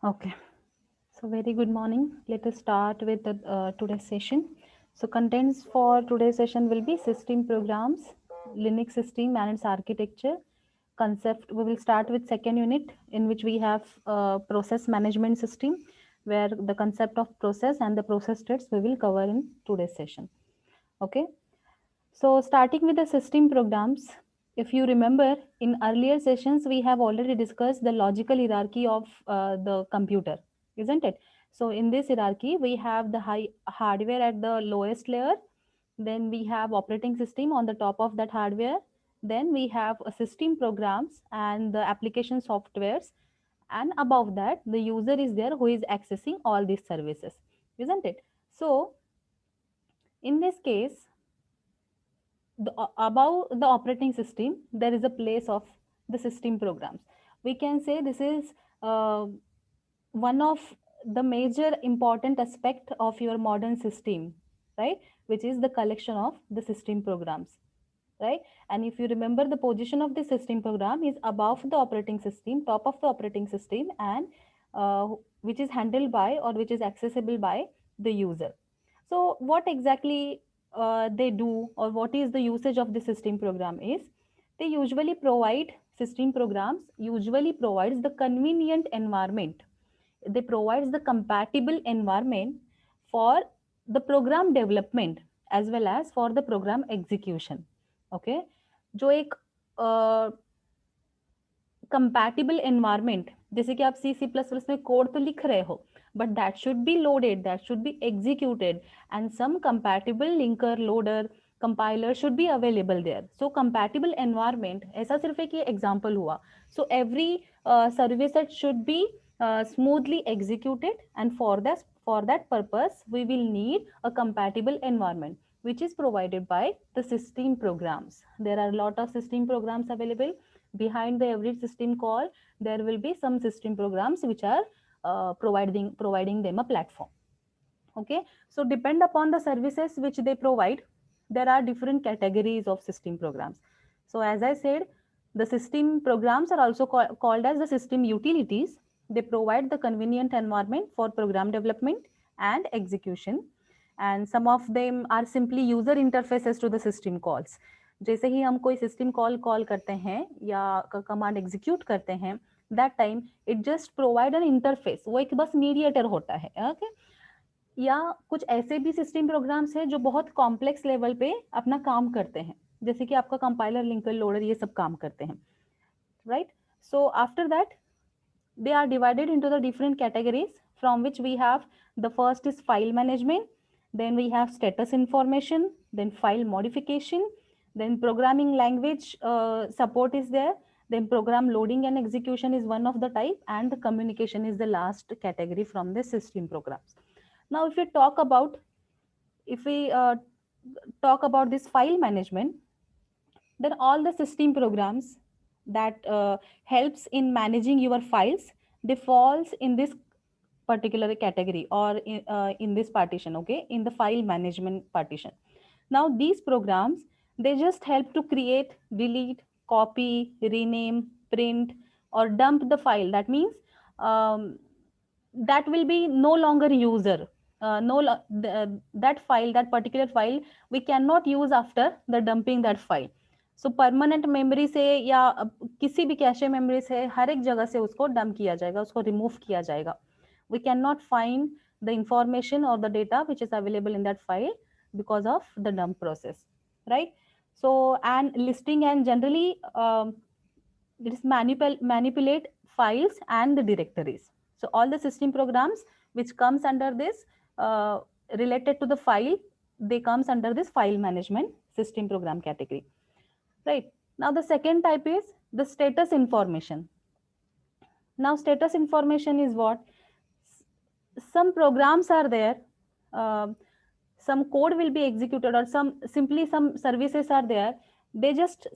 Okay, so very good morning. Let us start with today's session. So contents for today's session will be system programs, Linux system and its architecture, concept. We will start with second unit in which we have process management system, where the concept of process and the process states we will cover in today's session. Okay. So starting with the system programs, if you remember in earlier sessions, we have already discussed the logical hierarchy of the computer, isn't it? So in this hierarchy, we have the high hardware at the lowest layer. Then we have operating system on the top of that hardware. Then we have a system programs and the application softwares. And above that, the user is there who is accessing all these services, isn't it? So in this case, above the operating system there is a place of the system programs. We can say this is one of the major important aspect of your modern system, right, which is the collection of the system programs, right? And if you remember, the position of the system program is above the operating system, top of the operating system, and which is handled by or which is accessible by the user. So what exactly they do, or what is the usage of the system program is, they usually provide, system programs usually provides the convenient environment, they provides the compatible environment for the program development as well as for the program execution. Okay, जो एक compatible environment, जैसे कि आप C C plus plus में code तो लिख रहे हो, but that should be loaded, that should be executed, and some compatible linker loader compiler should be available there. So compatible environment ऐसा सिर्फ एक ये एग्जांपल हुआ. So every service that should be smoothly executed, and for that purpose we will need a compatible environment which is provided by the system programs. There are a lot of system programs available. Behind the every system call there will be some system programs which are providing them a platform. Okay, so depend upon the services which they provide, there are different categories of system programs. So as I said, the system programs are also called as the system utilities. They provide the convenient environment for program development and execution, and some of them are simply user interfaces to the system calls. जैसे ही हम कोई system call call करते हैं या command execute करते हैं, that time it just provide an interface, वो एक बस मीडिएटर होता है. ओके, या कुछ ऐसे भी सिस्टम प्रोग्राम्स हैं जो बहुत कॉम्प्लेक्स लेवल पे अपना काम करते हैं, जैसे कि आपका कंपाइलर, लिंकर, लोडर, ये सब काम करते हैं, right? So after that they are divided into the different categories, from which we have, the first is file management, then we have status information, then file modification, then programming language support is there, then program loading and execution is one of the type, and the communication is the last category from the system programs. Now if we talk about this file management, then all the system programs that helps in managing your files, they falls in this particular category, or in this partition, okay, in the file management partition. Now these programs, they just help to create, delete, copy, rename, print, or dump the file. That means that will be no longer user, that file, that particular file we cannot use after the dumping that file. So permanent memory से या किसी भी cache memory से हर एक जगह से उसको dump किया जाएगा, उसको रिमूव किया जाएगा. We can not find the information और the data which is available in that file because of the dump process, right? So and listing, and generally it is manipulate files and the directories. So all the system programs which comes under this related to the file, they comes under this file management system program category, right? Now the second type is the status information. Now status information is what? Some programs are there, uh, some code will be executed, or some services are there, they just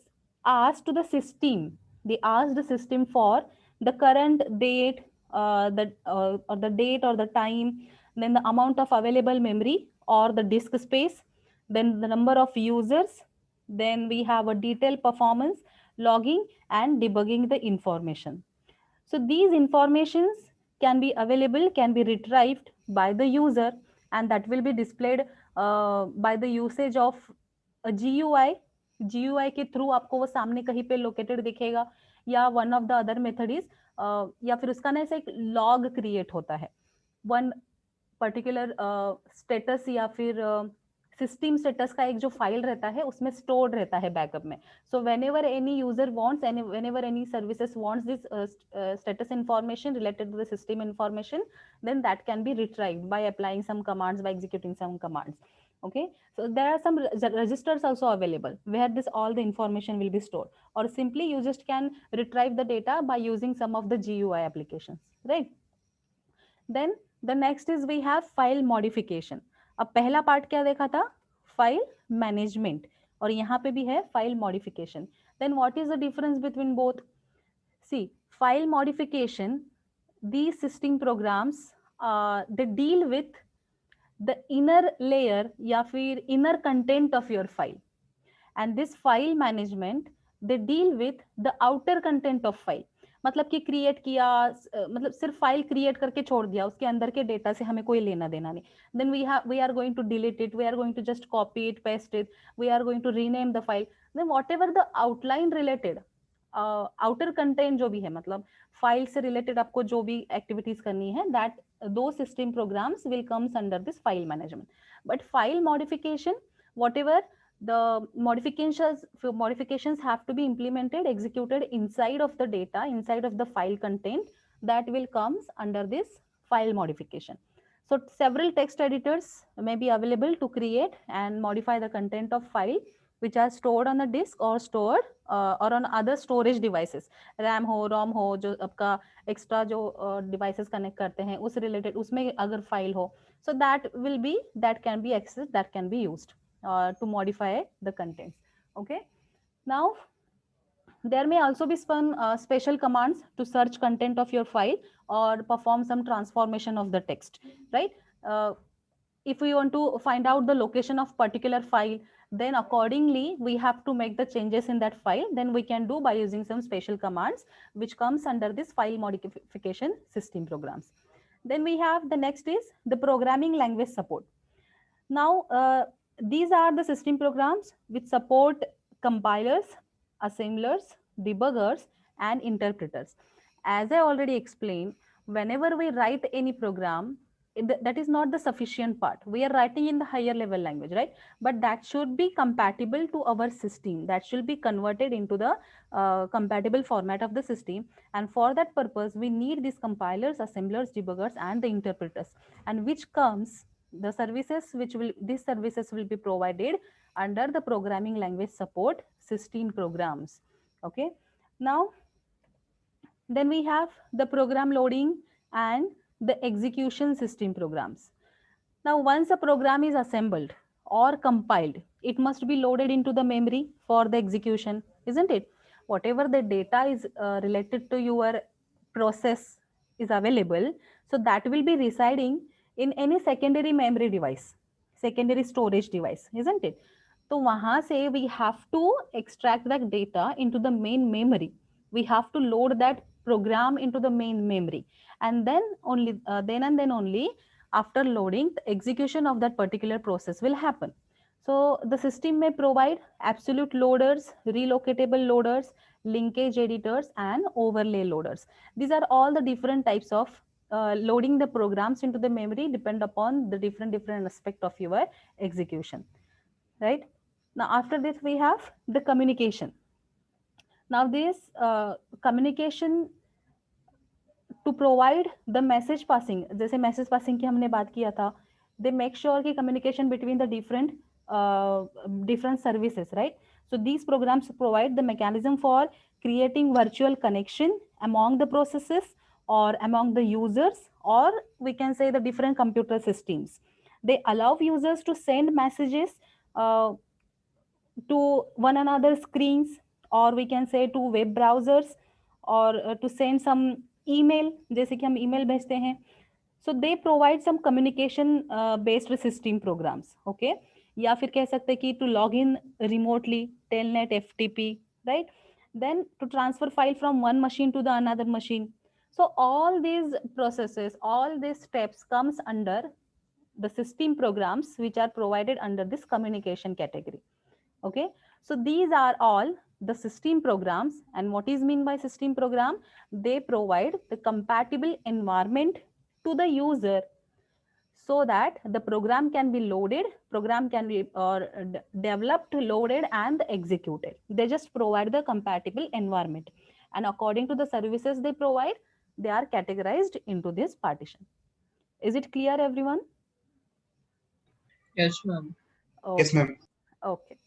ask to the system, they ask the system for the current date, or the date or the time, then the amount of available memory or the disk space, then the number of users, then we have a detailed performance logging and debugging the information. So these informations can be available, can be retrieved by the user, and that will be displayed by the usage of a GUI. GUI के through आपको वो सामने कहीं पे located दिखेगा, या one of the other method is या फिर उसका ना ऐसे एक लॉग क्रिएट होता है, वन पर्टिकुलर स्टेटस या फिर सिस्टम स्टेटस का एक जो फाइल रहता है उसमें स्टोर्ड रहता है बैकअप में. So whenever any user wants, any whenever any services wants this status information related to the system information, then that can be retrieved by applying some commands, by executing some commands. Okay, so there are some registers also available where this all the information will be stored, or simply you just can retrieve the data by using some of the GUI applications, right? Then the next is we have file modification. अब पहला part क्या देखा था, file management, और यहाँ पे भी है file modification. Then what is the difference between both? See, file modification, these system programs they deal with the inner layer या फिर inner content of your file, and this file management they deal with the outer content of file. मतलब कि create किया, मतलब सिर्फ file create करके छोड़ दिया, उसके अंदर के डेटा से हमें कोई लेना देना नहीं. Then we are going to delete it, we are going to just copy it, paste it, we are going to rename the file. Then whatever the outline related outer content जो भी है, मतलब file से related आपको जो भी activities करनी है, दैट दो system programs will comes under this file management. But file modification, whatever the modifications have to be implemented, executed inside of the data, inside of the file content, that will comes under this file modification. So several text editors may be available to create and modify the content of file which are stored on the disk or stored or on other storage devices. RAM हो, ROM हो, जो आपका extra जो devices connect करते हैं उस related उसमें अगर file हो, so that will be, that can be accessed, that can be used to modify the contents. Okay, now there may also be some special commands to search content of your file or perform some transformation of the text, right? If we want to find out the location of particular file, then accordingly we have to make the changes in that file. Then we can do by using some special commands which comes under this file modification system programs. Then we have the next is the programming language support. Now these are the system programs which support compilers, assemblers, debuggers, and interpreters. As I already explained, whenever we write any program, that is not the sufficient part. We are writing in the higher level language, right? But that should be compatible to our system. That should be converted into the compatible format of the system. And for that purpose, we need these compilers, assemblers, debuggers, and the interpreters. And which comes the services which will, these services will be provided under the programming language support system programs. Okay, now then we have the program loading and the execution system programs. Now once a program is assembled or compiled, it must be loaded into the memory for the execution, isn't it? Whatever the data is related to your process is available, so that will be residing in any secondary memory device, secondary storage device, isn't it? तो वहां से we have to extract that data into the main memory. We have to load that program into the main memory, and then only then and then only after loading, the execution of that particular process will happen. So the system may provide absolute loaders, relocatable loaders, linkage editors, and overlay loaders. These are all the different types of loading the programs into the memory depend upon the different aspect of your execution, right? Now after this we have the communication. Now this communication to provide the message passing, जैसे message passing की हमने बात किया था, they make sure कि communication between the different services, right? So these programs provide the mechanism for creating virtual connection among the processes or among the users, or we can say the different computer systems. They allow users to send messages to one another screens, or we can say to web browsers, or to send some email, जैसे कि हम email भेजते हैं. So they provide some communication based system programs, okay? या फिर कह सकते हैं कि to log in remotely, telnet, FTP, right? Then to transfer file from one machine to the another machine. So all these processes, all these steps comes under the system programs which are provided under this communication category. Okay, so these are all the system programs. And what is mean by system program? They provide the compatible environment to the user so that the program can be loaded, program can be developed, loaded and executed. They just provide the compatible environment, and according to the services they provide, they are categorized into this partition. Is it clear, everyone? Yes, ma'am. Yes, Okay. ma'am. Okay,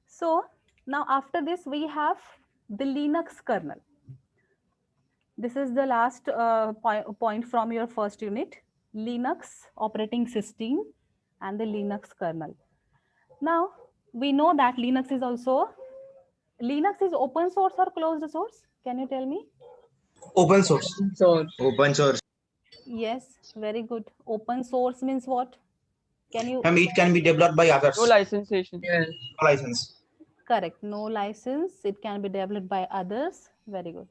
so now after this we have the Linux kernel. This is the last point from your first unit: Linux operating system and the Linux kernel. Now we know that Linux is open source or closed source? Can you tell me? Open source. Source. Open source. Yes, very good. Open source means what? Can you? Ma'am, it can be developed by No others. licensation. Yes. No license. Correct. No license. It can be developed by others. Very good.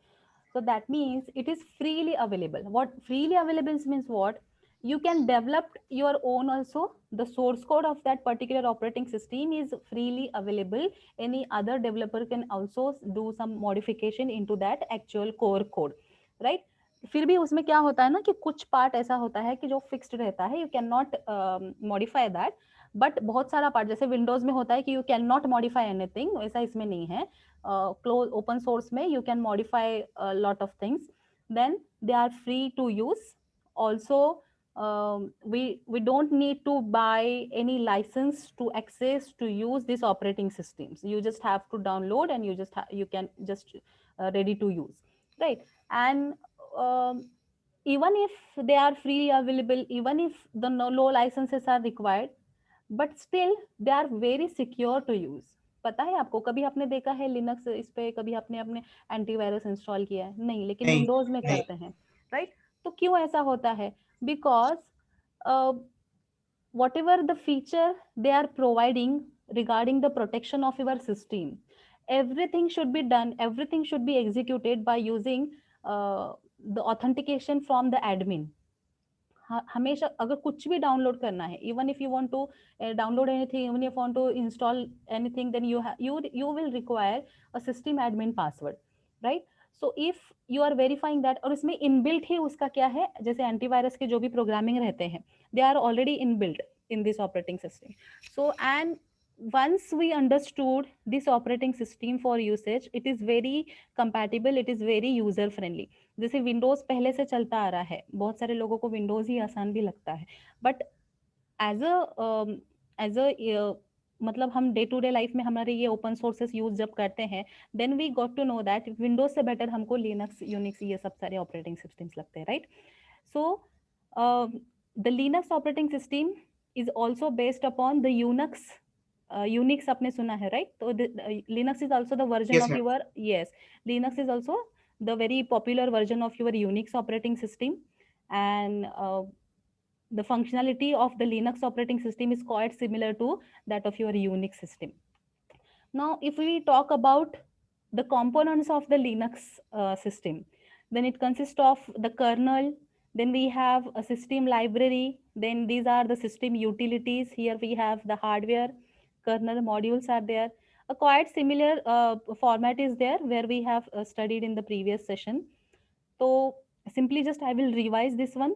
So that means it is freely available. What freely available means what? You can develop your own also. The source code of that particular operating system is freely available. Any other developer can also do some modification into that actual core code, right? फिर भी उसमें क्या होता है ना कि कुछ part ऐसा होता है कि जो फिक्स्ड रहता है, you can not modify that. But बहुत सारा पार्ट जैसे विंडोज में होता है कि you can not modify anything, वैसा इसमें नहीं है. क्लोज ओपन सोर्स में you can modify lot of things, then they are free to use. Also we don't need to buy any license to access to use these operating systems. You just have to download and you can just ready to use, right? And um, even if they are freely available, even if the low licenses are required, but still they are very secure to use. पता है आपको, कभी आपने देखा है Linux इस पे, कभी आपने अपने एंटीवायरस इंस्टॉल किया है? नहीं, लेकिन नहीं, विंडोज में नहीं. करते हैं, राइट? तो क्यों ऐसा होता है? Because whatever the feature they are providing regarding the protection of your system, everything should be done, everything should be executed by using the authentication from the admin. हमेशा अगर कुछ भी डाउनलोड करना है, even if you want to download anything, even if want to install anything, then you will require a system admin password, right? So if you are verifying that, और इसमें inbuilt ही उसका क्या है, जैसे एंटीवायरस के जो भी प्रोग्रामिंग रहते हैं, they are already inbuilt in this operating system. So and once we understood this operating system for usage, it is very compatible, it is very user friendly. जैसे विंडोज पहले से चलता आ रहा है, बहुत सारे लोगों को विंडोज ही आसान भी लगता है, बट एज अ मतलब हम डे टू डे लाइफ में हमारे ये ओपन सोर्सेस यूज जब करते हैं, then we got to know that Windows से बेटर हमको लिनक्स, यूनिक्स, ये सब सारे ऑपरेटिंग सिस्टम्स लगते हैं, right? So the Linux operating system is also based upon the Unix. Unix आपने सुना है, राइट? तो Linux is also the version Yes, of ma'am. Your, yes, Linux is also the very popular version of your Unix operating system. And the functionality of the Linux operating system is quite similar to that of your Unix system. Now if we talk about the components of the Linux system, then it consists of the kernel, then we have a system library, then these are the system utilities. Here we have the hardware, kernel modules are there. A quite similar format is there where we have studied in the previous session. So simply just I will revise this one.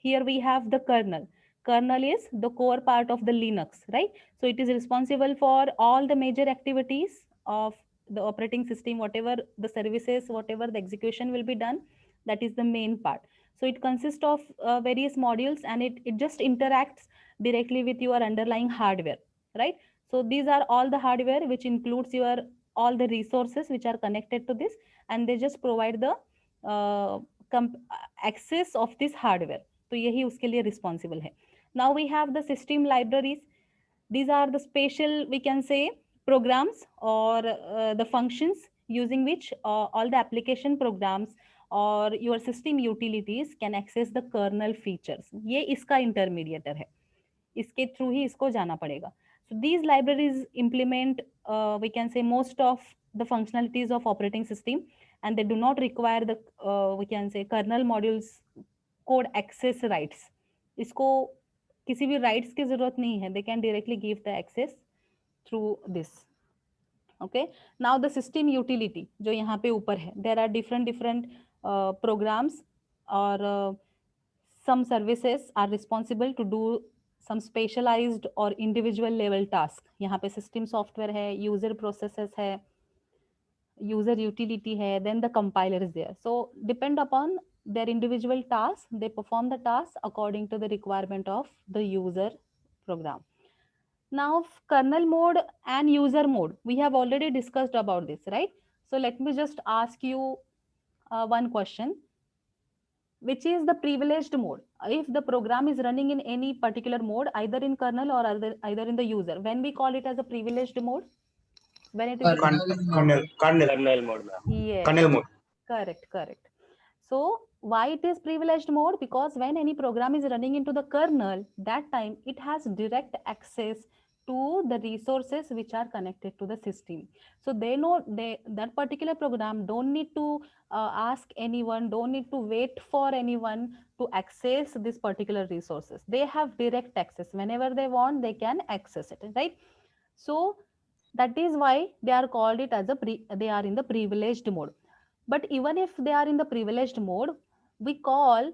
Here we have the kernel. Kernel is the core part of the Linux, right? So it is responsible for all the major activities of the operating system, whatever the services, whatever the execution will be done, that is the main part. So it consists of various modules, and it just interacts directly with your underlying hardware, right? So these are all the hardware which includes your all the resources which are connected to this, and they just provide the access of this hardware. तो यही उसके लिए responsible है. Now we have the system libraries. these are the special, we can say, programs or the functions using which all the application programs or your system utilities can access the kernel features. ये इसका intermediator है, इसके through ही इसको जाना पड़ेगा. So these libraries implement, we can say, most of the functionalities of operating system, and they do not require the we can say kernel modules code access rights. इसको किसी भी rights की जरूरत नहीं है, they can directly give the access through this. Okay, now the system utility जो यहाँ पे ऊपर है, there are different programs or some services are responsible to do some specialized or individual level task. यहाँ पे system software है, user processes है, user utility hai, then the compiler is there. So depend upon their individual tasks, they perform the task according to the requirement of the user program. Now kernel mode and user mode, we have already discussed about this, right? So let me just ask you one question. Which is the privileged mode? If the program is running in any particular mode, either in kernel or either in the user, when we call it as a privileged mode? When it is Kernel mode. yes, Kernel mode. correct. So why it is privileged mode? Because when any program is running into the kernel, that time it has direct access to the resources which are connected to the system. So they know that particular program don't need to ask anyone, don't need to wait for anyone to access this particular resources. They have direct access. Whenever they want, they can access it, right? So that is why they are called it as they are in the privileged mode. But even if they are in the privileged mode, we call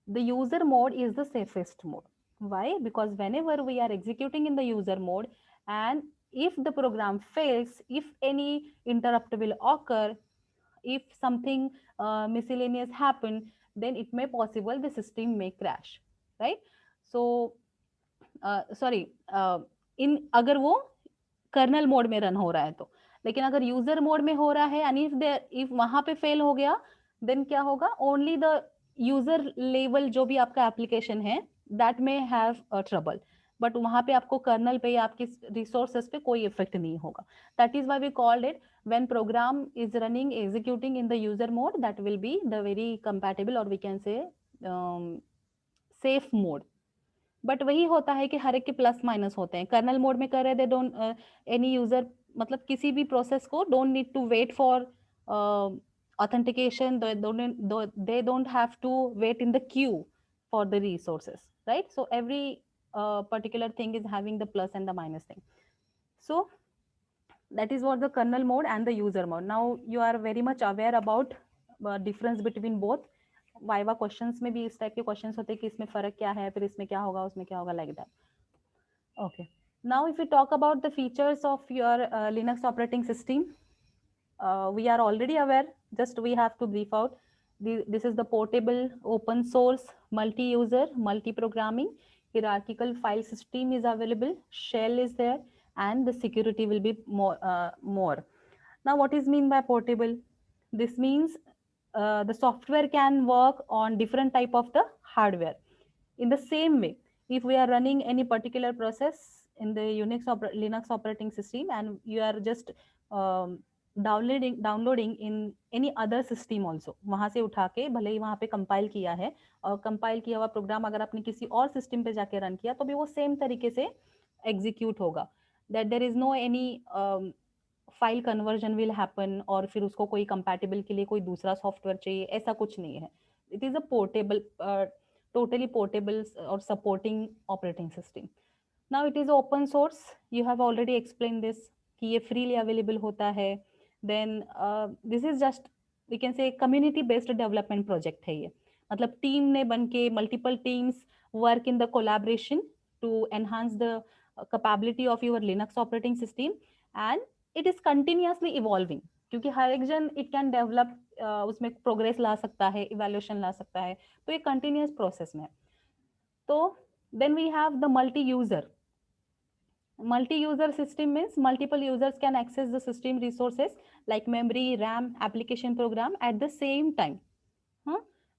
the user mode is the safest mode. Why? Because whenever we are executing in the user mode, and if the program fails, if any interrupt will occur, if something miscellaneous happen, then it may possible the system may crash, right? So sorry, इन अगर वो kernel mode में run हो रहा है तो, लेकिन अगर user mode में हो रहा है एंड इफ वहां पे फेल हो गया, देन क्या होगा? ओनली द यूजर लेवल जो भी आपका एप्लीकेशन है दैट में हैव ट्रबल, बट वहां पे आपको कर्नल पे या आपके रिसोर्सेस पे कोई इफेक्ट नहीं होगा. That is why we called it when program is running executing in the user mode, that will be the very compatible और we can say safe mode. But वही होता है कि हर एक के प्लस माइनस होते हैं. कर्नल मोड में कर रहे दे डोंट एनी यूजर, मतलब किसी भी प्रोसेस को don't need to wait for authentication, they don't have to wait in the queue for the resources, right? So every particular thing is having the plus and the minus thing. So that is what the kernel mode and the user mode. Now you are very much aware about difference between both. Viva questions में भी इस type के questions होते हैं कि इसमें फर्क क्या है, फिर इसमें क्या होगा, उसमें क्या होगा, like that. Okay, now if you talk about the features of your Linux operating system, we are already aware, just we have to brief out. This is the portable, open source, multi-user, multi-programming, hierarchical file system is available, shell is there, and the security will be more. Now what is mean by portable? This means the software can work on different type of the hardware. In the same way, if we are running any particular process in the Linux operating system and you are just downloading in any other system also, वहां से उठा के भले ही वहां पे compile किया है, और कंपाइल किया हुआ प्रोग्राम अगर आपने किसी और सिस्टम पे जाके रन किया तो भी वो सेम तरीके से एग्जीक्यूट होगा. That there is no any file conversion will happen, और फिर उसको कोई कंपैटिबल के लिए कोई दूसरा सॉफ्टवेयर चाहिए, ऐसा कुछ नहीं है. It is a portable, totally portable और supporting operating system. Now it is open source, you have already explain this कि ये फ्रीली अवेलेबल होता है. Then this is just we can say community based development project है ये, मतलब team ने बन के multiple teams work in the collaboration to enhance the capability of your Linux operating system, and it is continuously evolving, क्योंकि हर एक जन it can develop, उसमें प्रोग्रेस ला सकता है, इवैल्यूएशन ला सकता है, तो ये कंटिन्यूअस प्रोसेस में है. तो then we have the multi user. Multi-user system means multiple users can access the system resources like memory, RAM, application program at the same time.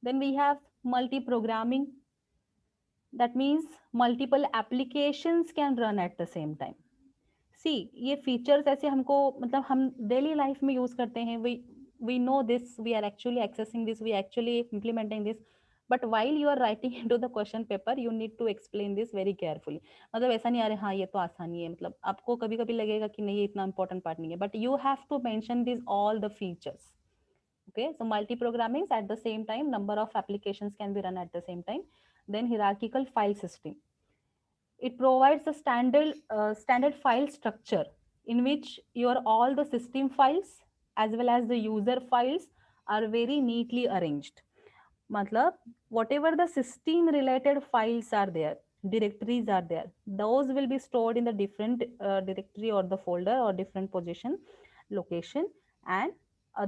Then we have multi-programming. That means multiple applications can run at the same time. See, ये features ऐसे हमको, मतलब हम daily life में use करते हैं. We know this, we are actually accessing this, we are actually implementing this. But while you are writing into the question paper you need to explain this very carefully. मतलब ऐसा नहीं आ रहा हाँ ये तो आसानी है, मतलब आपको कभी कभी लगेगा कि नहीं ये इतना इंपॉर्टेंट पार्ट नहीं है, but you have to mention this all the features. Okay, so multi-programming at the same time, number of applications can be run at the same time. Then hierarchical file system. It provides a standard file structure in which your all the system files as well as the user files are very neatly arranged. Matlab, whatever the system related files are there, directories are there, those will be stored in the different directory or the folder or different position location, and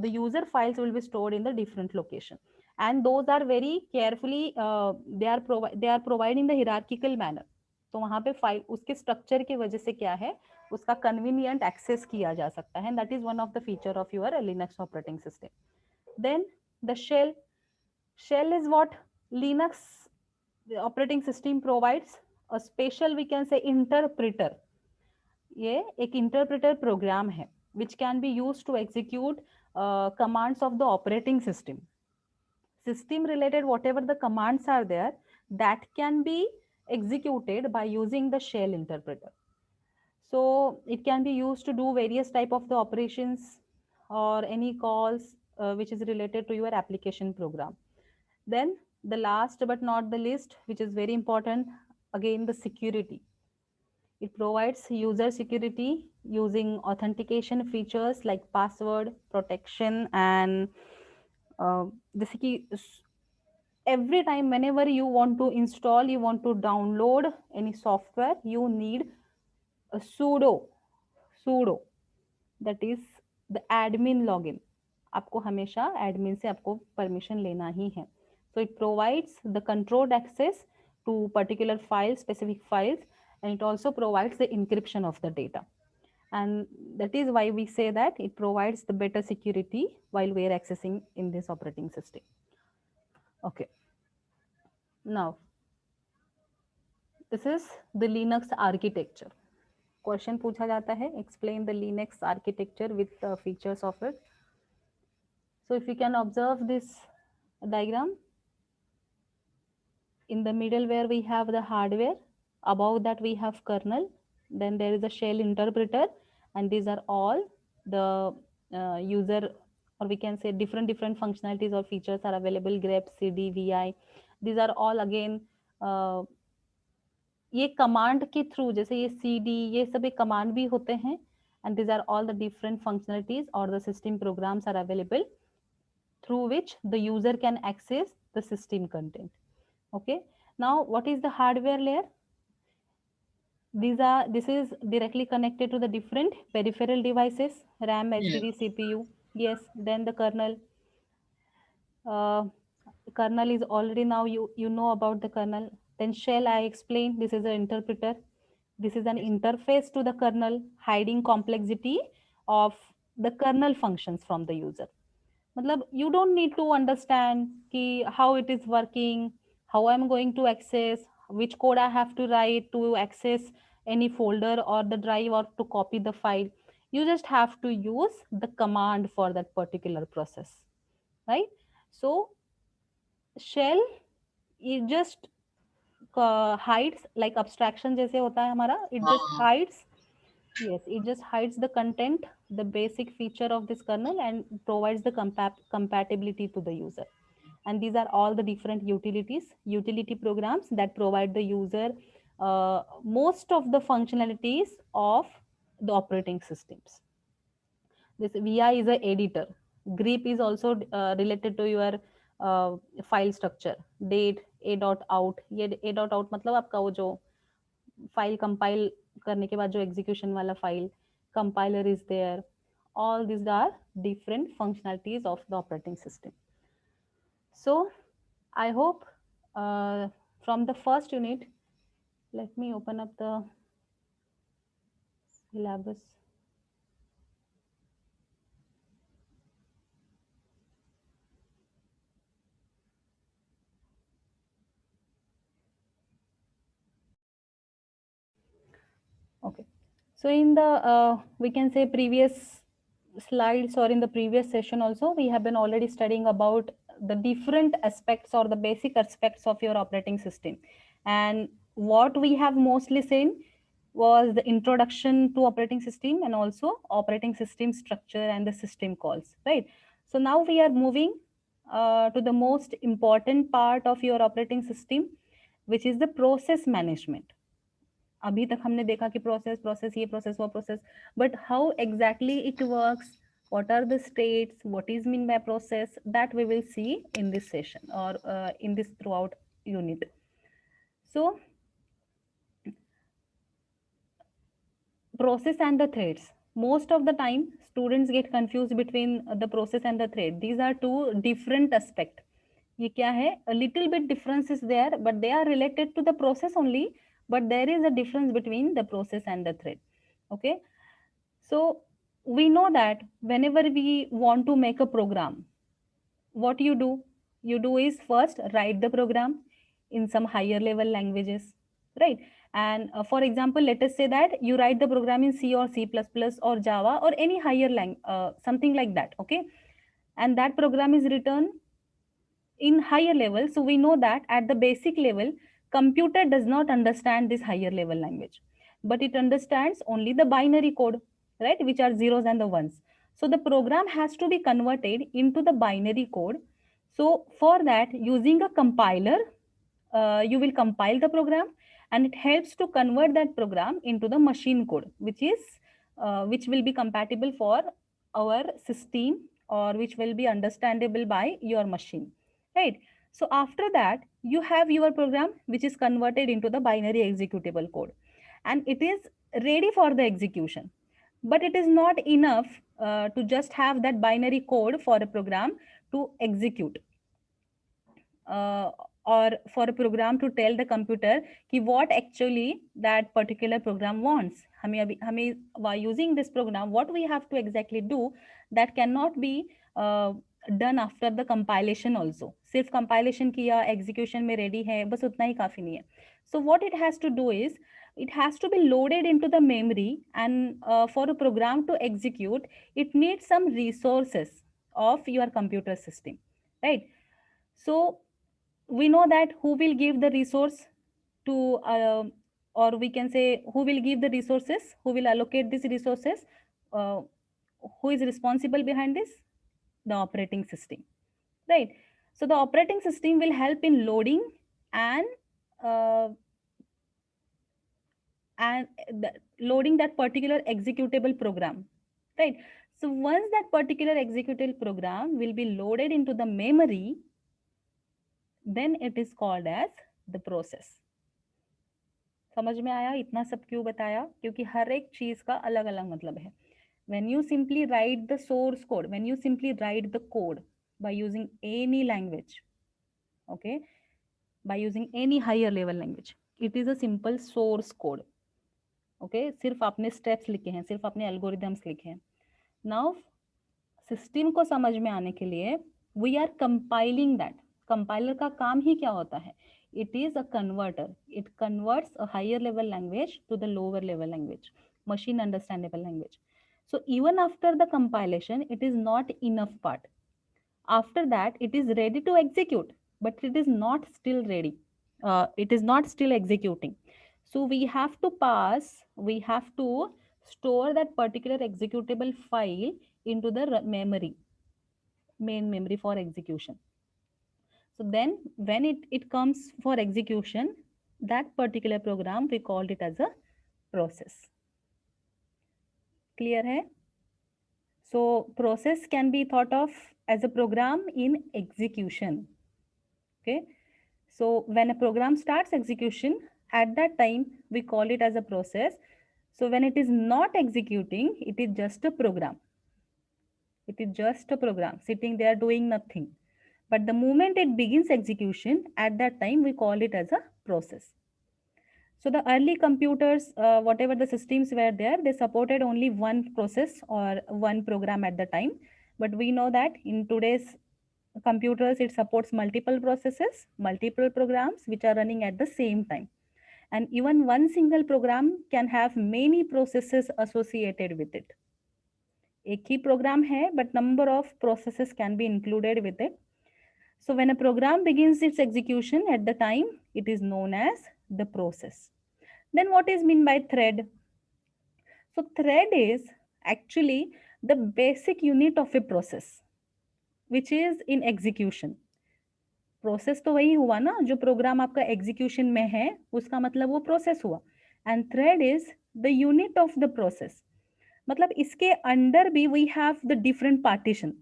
the user files will be stored in the different location, and those are very carefully they are providing the hierarchical manner. तो वहां पे file उसके structure की वजह से क्या है, उसका कन्वीनियंट एक्सेस किया जा सकता है, that is one of the feature of your Linux operating system. Then the shell is what Linux operating system provides, a special we can say interpreter. ये एक interpreter program है which can be used to execute commands of the operating system related whatever the commands are there that can be executed by using the shell interpreter. So it can be used to do various type of the operations or any calls which is related to your application program. Then the last but not the least, which is very important, again the security. It provides user security using authentication features like password protection and जैसे कि every time whenever you want to install, you want to download any software, you need a sudo that is the admin login. आपको हमेशा admin से आपको permission लेना ही है. So it provides the controlled access to particular files, specific files, and it also provides the encryption of the data. And that is why we say that it provides the better security while we are accessing in this operating system. Okay. Now, this is the Linux architecture. Question पूछा जाता है, explain the Linux architecture with the features of it. So if you can observe this diagram, in the middle where we have the hardware, above that we have kernel, then there is a shell interpreter, and these are all the user, or we can say different functionalities or features are available, grep, cd, vi. These are all again ये command के through, जैसे ये cd, ये सभी command भी होते हैं, and these are all the different functionalities or the system programs are available through which the user can access the system content. Okay, now what is the hardware layer? This is directly connected to the different peripheral devices, RAM, HDD, CPU. Yes, then the kernel. Kernel is already now you know about the kernel. Then shell, I explained, this is an interpreter. This is an interface to the kernel, hiding complexity of the kernel functions from the user. मतलब you don't need to understand कि how it is working, how I'm going to access, which code I have to write to access any folder or the drive or to copy the file. You just have to use the command for that particular process, right? So shell, it just hides, like abstraction जैसे होता है हमारा, it just hides. Yes, it just hides the content, the basic feature of this kernel, and provides the compatibility to the user. And these are all the different utility programs that provide the user most of the functionalities of the operating systems. This vi is a editor. grep is also related to your file structure. date, a.out, ये a.out मतलब आपका वो जो file compile करने के बाद जो execution वाला file, compiler is there. All these are different functionalities of the operating system. So I hope from the first unit, let me open up the syllabus. Okay, so in the we can say previous slides or in the previous session also, we have been already studying about the different aspects or the basic aspects of your operating system. And what we have mostly seen was the introduction to operating system and also operating system structure and the system calls, right? So now we are moving to the most important part of your operating system, which is the process management. अभी तक हमने देखा कि process ये process वो process, but how exactly it works, what are the states, what is mean by process, that we will see in this session or in this throughout unit. So process and the threads, most of the time students get confused between the process and the thread. These are two different aspect. ये क्या है, a little bit difference is there, but they are related to the process only, but there is a difference between the process and the thread. Okay, so we know that whenever we want to make a program, what you do is first write the program in some higher level languages, right? And for example, let us say that you write the program in C or C++ or Java or any higher something like that, okay? And that program is written in higher level. So we know that at the basic level, computer does not understand this higher level language, but it understands only the binary code, right? Which are zeros and the ones. So the program has to be converted into the binary code. So for that, using a compiler, you will compile the program, and it helps to convert that program into the machine code, which will be compatible for our system, or which will be understandable by your machine, right? So after that, you have your program which is converted into the binary executable code, and it is ready for the execution. But it is not enough to just have that binary code for a program to execute, or for a program to tell the computer कि what actually that particular program wants. हमें while using this program, what we have to exactly do, that cannot be done after the compilation also. सिर्फ compilation किया, execution में ready है, बस उतना ही काफी नहीं है. So what it has to do is, it has to be loaded into the memory, and for a program to execute, it needs some resources of your computer system, right? So we know that who will give the resource to or we can say who will give the resources, who will allocate these resources, uh, who is responsible behind this? The operating system, right? So the operating system will help in loading and uh, loading that particular executable program, right? So once that particular executable program will be loaded into the memory, then it is called as the process. समझ में आया? इतना सब क्यों बताया? क्योंकि हर एक चीज का अलग अलग मतलब है. When you simply write the source code, when you simply write the code by using any language, okay, by using any higher level language, it is a simple source code, okay? सिर्फ आपने steps लिखे हैं, सिर्फ आपने algorithms लिखे हैं. Now system को समझ में आने के लिए we are compiling that. Compiler का काम ही क्या होता है? It is a converter. It converts a higher level language to the lower level language, machine understandable language. So even after the compilation, it is not enough part. After that, it is ready to execute, but it is not still ready. It is not still executing. So we have to store that particular executable file into the main memory for execution. So then when it comes for execution, that particular program, we called it as a process. Clear hai? So process can be thought of as a program in execution. Okay. So when a program starts execution, at that time we call it as a process. So when it is not executing, it is just a program. It is just a program sitting there doing nothing. But the moment it begins execution, at that time we call it as a process. So the early computers, whatever the systems were there, they supported only one process or one program at the time. But we know that in today's computers, it supports multiple processes, multiple programs which are running at the same time. And even one single program can have many processes associated with it. एक ही program है, but number of processes can be included with it. So when a program begins its execution at the time, it is known as the process. Then what is meant by thread? So thread is actually the basic unit of a process. which is in execution. Process तो वही हुआ ना, जो programme आपका execution में है उसका मतलब वो प्रोसेस हुआ. And thread is the unit of the process. मतलब इसके अंडर भी we have the different partition.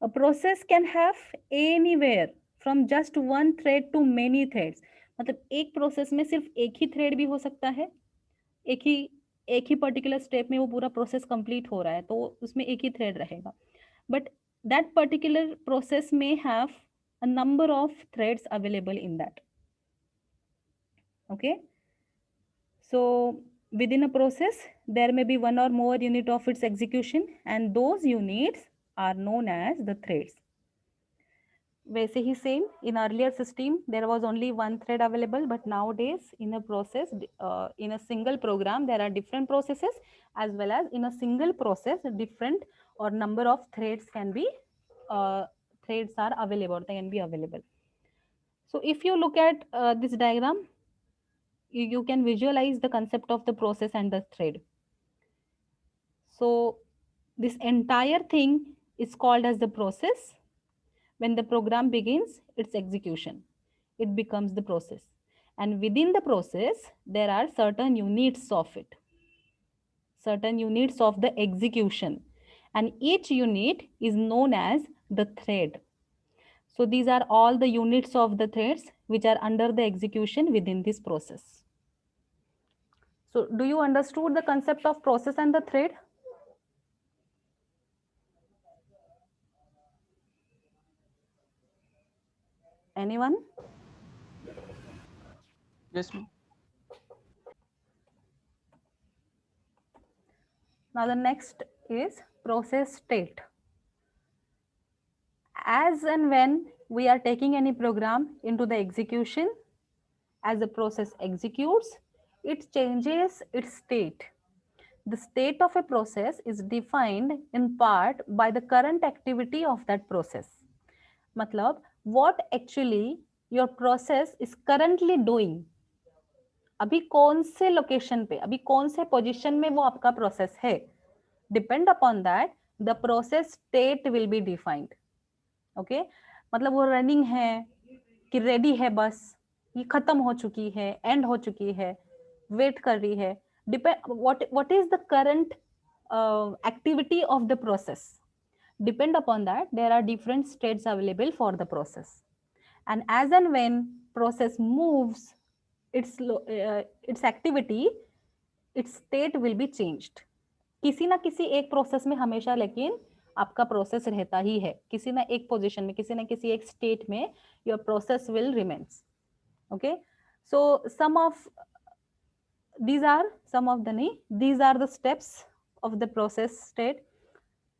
A process can have anywhere from just one thread to many threads. मतलब एक प्रोसेस में सिर्फ एक ही थ्रेड भी हो सकता है, एक ही पर्टिकुलर स्टेप में वो पूरा प्रोसेस कंप्लीट हो रहा है तो उसमें एक ही थ्रेड रहेगा. बट दैट पर्टिकुलर प्रोसेस में have a number of threads available in that. Okay, so within a process there may be one or more unit of its execution and those units are known as the threads. वैसे ही same in earlier system there was only one thread available, but nowadays in a process in a single program there are different processes, as well as in a single process different or number of threads can be threads are available, they can be available. So if you look at this diagram, you can visualize the concept of the process and the thread. So this entire thing is called as the process. When the program begins its execution, it becomes the process. And within the process, there are certain units of it, certain units of the execution. And each unit is known as the thread. So these are all the units of the threads which are under the execution within this process. So do you understood the concept of process and the thread? Anyone? Yes, ma'am. Now the next is process state. As and when we are taking any program into the execution, as the process executes, it changes its state. The state of a process is defined in part by the current activity of that process. मतलब what actually your process is currently doing. अभी कौन से location पे, अभी कौन से position में वो आपका प्रोसेस है, depend upon that the process state will be defined. Okay, मतलब वो रनिंग है कि रेडी है, बस ये खत्म हो चुकी है, एंड हो चुकी है, वेट कर रही है, depend what is the current activity of the process. Depend upon that there are different states available for the process, and as and when process moves its activity, its state will be changed. किसी ना किसी एक process में हमेशा लेकिन आपका process रहता ही है, किसी ना एक पोजीशन में, किसी ना किसी एक स्टेट में your process will remains. Okay, so some of these are the steps of the process state.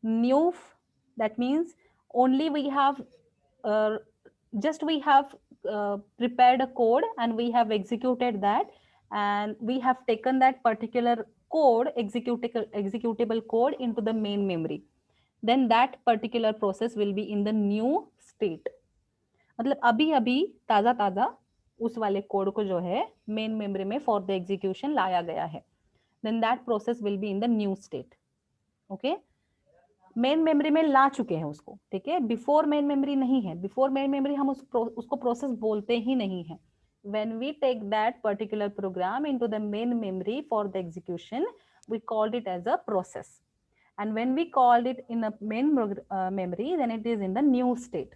New, that means only we have just we have prepared a code and we have executed that, and we have taken that particular code, executable code, into the main memory. Then that particular process will be in the new state. मतलब अभी अभी ताजा ताजा उस वाले code को जो है मेन मेमोरी में फॉर द एग्जीक्यूशन लाया गया है. Then that process will be in the new state. Okay, main memory में ला चुके हैं उसको, ठीक है, बिफोर मेन मेमोरी नहीं है. बिफोर मेन मेमोरी हम उसको प्रोसेस बोलते ही नहीं है. when we take that particular program into the main memory for the execution, we called it as a process, and when we called it in a main memory, then it is in the new state.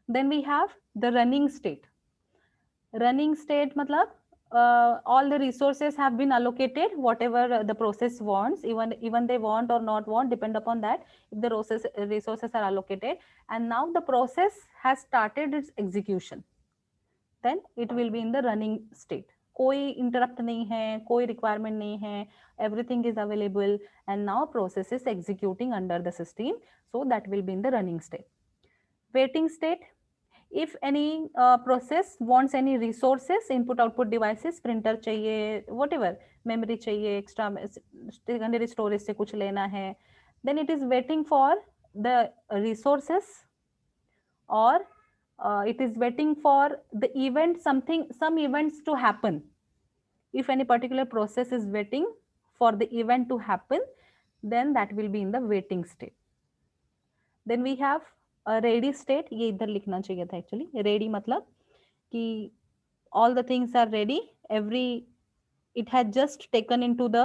Then we have the running state. Running state मतलब all the resources have been allocated, whatever the process wants, even they want or not want, depend upon that. If the resources are allocated and now the process has started its execution, then it will be in the running state. कोई interrupt नहीं है, कोई requirement नहीं है, everything is available, and now process is executing under the system, so that will be in the running state. Waiting state, if any process wants any resources, input output devices, printer चाहिए, whatever, memory चाहिए, extra secondary storage से कुछ लेना है, then it is waiting for the resources, or it is waiting for the event, some events to happen. If any particular process is waiting for the event to happen, then that will be in the waiting state. Then we have ready state, ये इधर लिखना चाहिए था actually. Ready मतलब कि all the things are ready, every it had just taken into the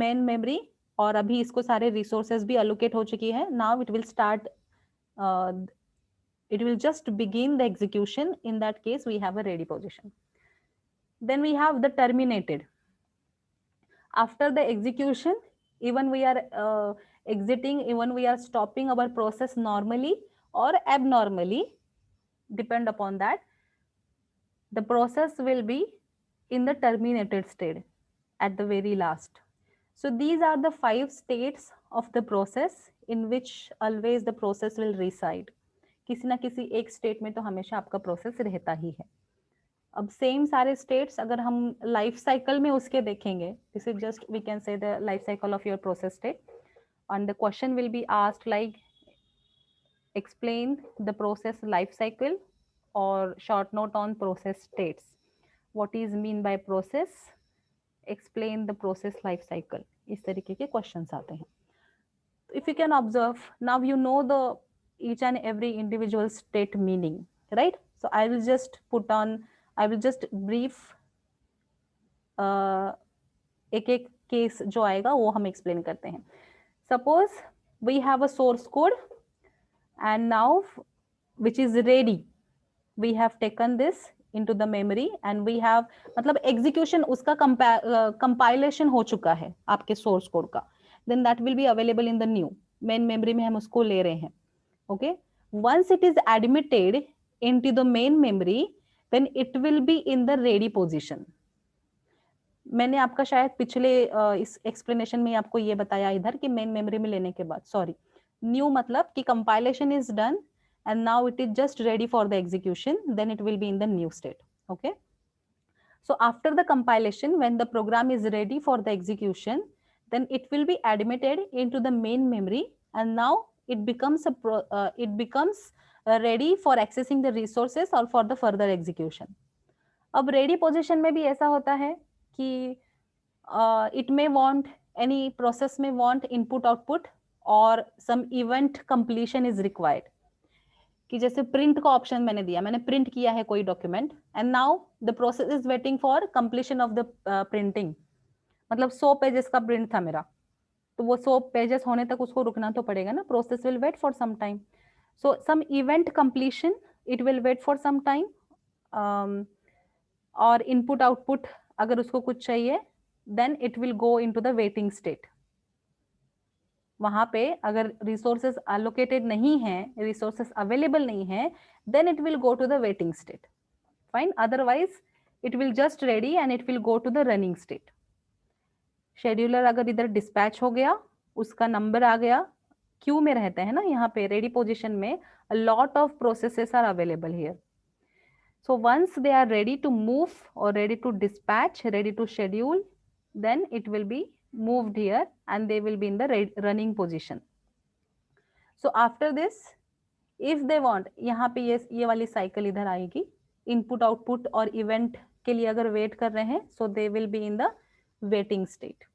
main memory, और अभी इसको सारे resources भी allocate हो चुकी है। now it will start uh, it will just begin the execution. in that case we have a ready position. then we have the terminated. after the execution, even we are exiting, even we are stopping our process normally or abnormally, depend upon that, the process will be in the terminated state at the very last. So these are the 5 states of the process in which always the process will reside. किसी ना किसी एक state में तो हमेशा आपका process रहता ही है। अब सेम सारे स्टेट्स अगर हम लाइफ साइकिल में उसके देखेंगे, this is just we can say the life cycle of your process state, and the question will be asked like explain the process life cycle or short note on process states. What is mean by process? Explain the process life cycle. इस तरीके के questions आते हैं. If you can observe, now you know the each and every individual state meaning, right? So I will just brief एक एक case जो आएगा वो हम एक्सप्लेन करते हैं. Suppose we have a source code and now which is ready, we have taken this into the memory and we have मतलब execution उसका compilation हो चुका है आपके source code का, then that will be available in the new main memory में हम उसको ले रहे हैं. Okay, once it is admitted into the main memory, then it will be in the ready position. मैंने आपका शायद पिछले इस एक्सप्लेनेशन में आपको ये बताया इधर कि मेन मेमोरी में लेने के बाद, सॉरी, न्यू मतलब कि compilation is done and now it is just ready for the execution, then it will be in the new state. Okay, so after the compilation, when the program is ready for the execution, then it will be admitted into the main memory and now it becomes ready for accessing the resources or for the further execution. अब ready position में भी ऐसा होता है कि it may want any process may want input output or some event completion is required. कि जैसे print का ऑप्शन मैंने दिया, मैंने प्रिंट किया है कोई document and now the process is waiting for completion of the printing. मतलब 100 पेजेस का प्रिंट था मेरा, तो वो 100 पेजेस होने तक उसको रुकना तो पड़ेगा ना, process will wait for some time. So some event completion, it will wait for some time. और इनपुट आउटपुट अगर उसको कुछ चाहिए, then it will go into the waiting state. वहां पे अगर रिसोर्सेस अलोकेटेड नहीं है, रिसोर्सेस अवेलेबल नहीं है, then it will go to the waiting state. Fine, otherwise it will just ready and it will go to the running state. Scheduler अगर इधर dispatch हो गया, उसका नंबर आ गया, क्यू में रहते हैं ना यहाँ पे रेडी पोजीशन में, a lot of processes are available here. So once they are ready to move or ready to dispatch, ready to schedule, then it will be moved here and they will be in the running position. So after this, if they want, यहाँ पे ये वाली cycle इधर आएगी, input output और event के लिए अगर वेट कर रहे हैं, so they will be in the waiting state.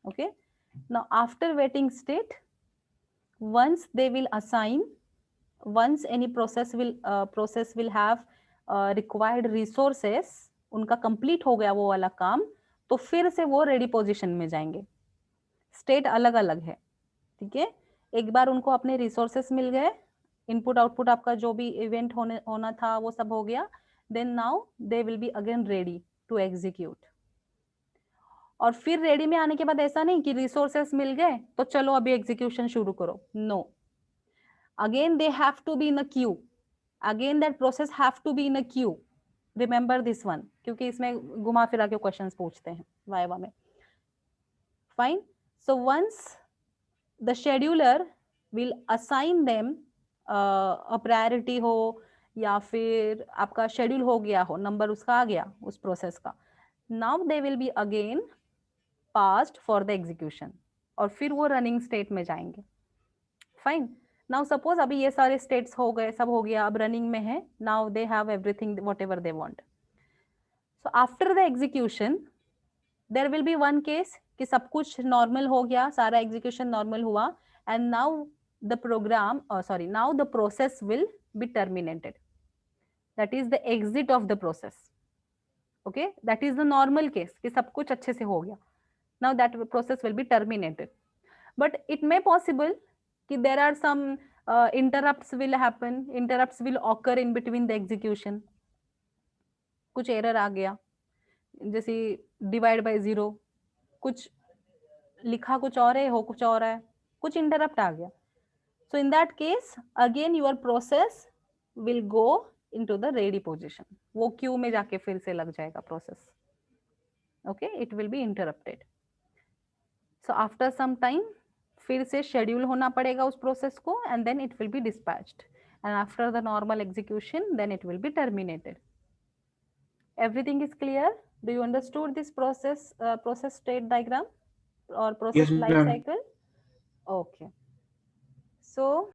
Okay, now after waiting state, once they will assign, once any process will have required resources, उनका complete हो गया वो वाला काम, तो फिर से वो रेडी पोजीशन में जाएंगे. स्टेट अलग अलग है, ठीक है. एक बार उनको अपने रिसोर्सेस मिल गए, इनपुट आउटपुट आपका जो भी इवेंट होना था वो सब हो गया, then now they will be again ready to execute. और फिर रेडी में आने के बाद ऐसा नहीं कि रिसोर्सेस मिल गए तो चलो अभी एग्जीक्यूशन शुरू करो. No, again they have to be in a queue, again that process have to be in a queue. Remember this one, क्योंकि इसमें घुमा फिरा के क्वेश्चंस पूछते हैं वाइवा में. Fine, so once the scheduler will assign them a priority हो या फिर आपका शेड्यूल हो गया हो, नंबर उसका आ गया उस प्रोसेस का, now they will be again passed for the execution और फिर वो रनिंग स्टेट में जाएंगे. फाइन, नाउ सपोज अभी ये सारे स्टेट्स हो गए, सब हो गया, अब रनिंग में है, now they have everything whatever they want. So after the execution there will be one case कि सब कुछ नॉर्मल हो गया, सारा एग्जीक्यूशन नॉर्मल हुआ, and now the program, now the process will be terminated. That is the exit of the process. Okay, that is the normal case कि सब कुछ अच्छे से हो गया. Now that process will be terminated. But it may possible कि there are some interrupts will happen, interrupts will occur in between the execution. कुछ error आ गया, जैसे divide by 0, कुछ लिखा कुछ और है, हो कुछ और है, कुछ interrupt आ गया. So in that case, again your process will go into the ready position. वो queue में जाके फिर से लग जाएगा process. Okay, it will be interrupted. So after some time, फिर से schedule होना पड़ेगा उस process को, and then it will be dispatched. And after the normal execution, then it will be terminated. Everything is clear? Do you understood this process state diagram or process Yes, life ma'am. cycle? Okay. So